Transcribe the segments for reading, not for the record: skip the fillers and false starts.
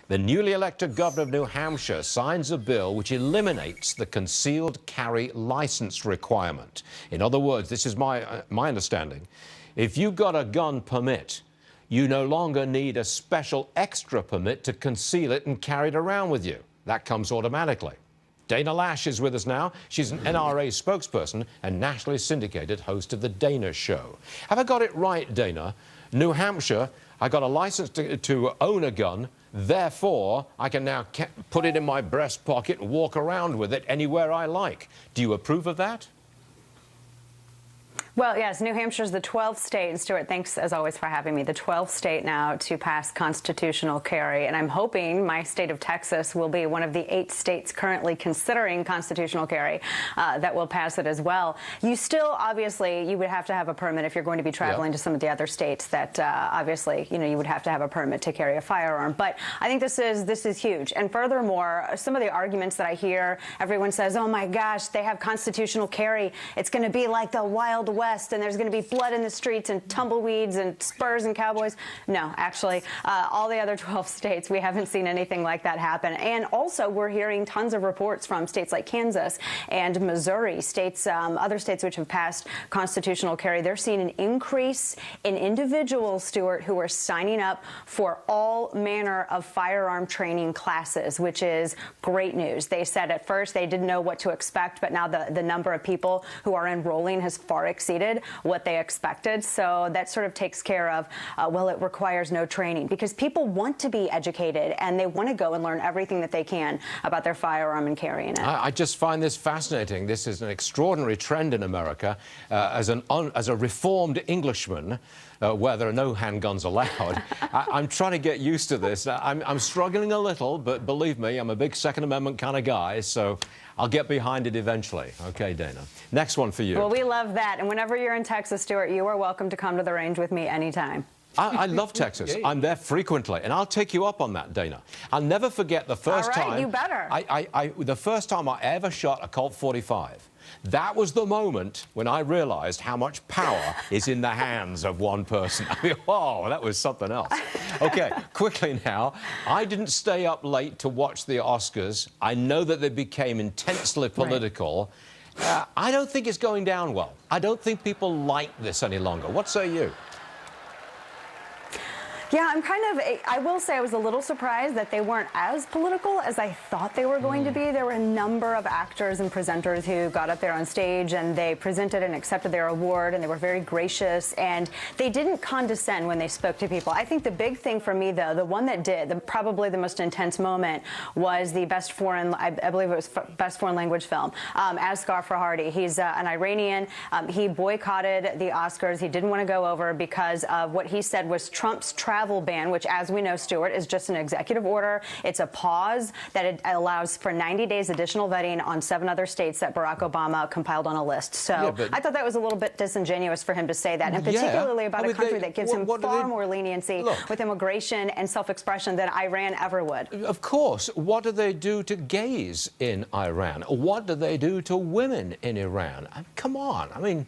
The newly elected governor of New Hampshire signs a bill which eliminates the concealed carry license requirement. In other words, this is my understanding. If you've got a gun permit, you no longer need a special extra permit to conceal it and carry it around with you. That comes automatically. Dana Lash is with us now. She's an NRA spokesperson and nationally syndicated host of The Dana Show. Have I got it right, Dana? New Hampshire, I got a license to own a gun, therefore I can now put it in my breast pocket and walk around with it anywhere I like. Do you approve of that? Well, yes, New Hampshire is the 12th state, and Stuart, thanks as always for having me, the 12th state now to pass constitutional carry, and I'm hoping my state of Texas will be one of the 8 states currently considering constitutional carry that will pass it as well. You still, obviously, you would have to have a permit if you're going to be traveling to some of the other states that obviously, you know, you would have to have a permit to carry a firearm, but I think this is huge. And furthermore, some of the arguments that I hear, everyone says, oh my gosh, they have constitutional carry, it's going to be like the Wild West, and there's going to be blood in the streets and tumbleweeds and Spurs and Cowboys. No, actually, all the other 12 states, we haven't seen anything like that happen. And also, we're hearing tons of reports from states like Kansas and Missouri, states, other states which have passed constitutional carry. They're seeing an increase in individuals, Stuart, who are signing up for all manner of firearm training classes, which is great news. They said at first they didn't know what to expect, but now the number of people who are enrolling has far exceeded what they expected. So that sort of takes care of, well, it requires no training because people want to be educated and they want to go and learn everything that they can about their firearm and carrying it. I just find this fascinating. This is an extraordinary trend in America. As a reformed Englishman, where there are no handguns allowed, I'm trying to get used to this. I'm struggling a little, but believe me, I'm a big Second Amendment kind of guy, so I'll get behind it eventually. Okay, Dana. Next one for you. Well, we love that. And whenever you're in Texas, Stuart, you are welcome to come to the range with me anytime. I love Texas. I'm there frequently, and I'll take you up on that, Dana. I'll never forget the first time. All right, you better. The first time I ever shot a Colt 45. That was the moment when I realized how much power is in the hands of one person. I mean, whoa, that was something else. Okay, quickly now. I didn't stay up late to watch the Oscars. I know that they became intensely political. Right. I don't think it's going down well. I don't think people like this any longer. What say you? Yeah, I will say I was a little surprised that they weren't as political as I thought they were going to be. There were a number of actors and presenters who got up there on stage and they presented and accepted their award, and they were very gracious, and they didn't condescend when they spoke to people. I think the big thing for me, though, the one that did, probably the most intense moment, was the best foreign, I believe it was best foreign language film, Asghar Farhadi. He's an Iranian. He boycotted the Oscars. He didn't want to go over because of what he said was Trump's travel ban, which, as we know, Stuart, is just an executive order. It's a pause that it allows for 90 days additional vetting on 7 other states that Barack Obama compiled on a list. So I thought that was a little bit disingenuous for him to say that, and particularly about a country that gives him far more leniency with immigration and self-expression than Iran ever would. Of course. What do they do to gays in Iran? What do they do to women in Iran? Come on. I mean...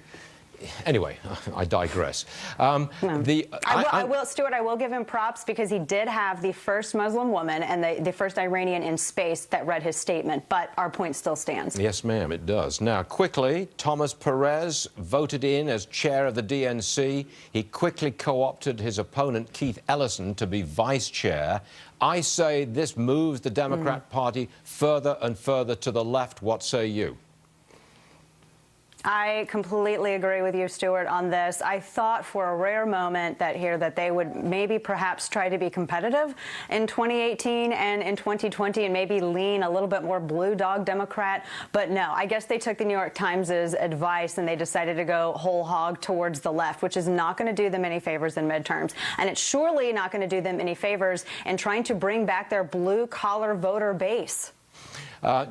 Anyway, I digress. Stuart, I will give him props because he did have the first Muslim woman and the first Iranian in space that read his statement, but our point still stands. Yes, ma'am, it does. Now, quickly, Thomas Perez voted in as chair of the DNC. He quickly co-opted his opponent, Keith Ellison, to be vice chair. I say this moves the Democrat Party further and further to the left. What say you? I completely agree with you, Stuart, on this. I thought for a rare moment that they would maybe perhaps try to be competitive in 2018 and in 2020 and maybe lean a little bit more blue dog Democrat. But no, I guess they took the New York Times' advice and they decided to go whole hog towards the left, which is not going to do them any favors in midterms. And it's surely not going to do them any favors in trying to bring back their blue-collar voter base.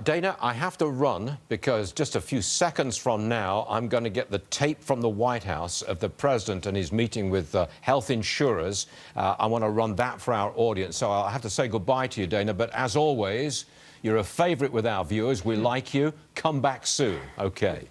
Dana, I have to run because just a few seconds from now, I'm going to get the tape from the White House of the president and his meeting with health insurers. I want to run that for our audience. So I'll have to say goodbye to you, Dana. But as always, you're a favorite with our viewers. We like you. Come back soon. Okay.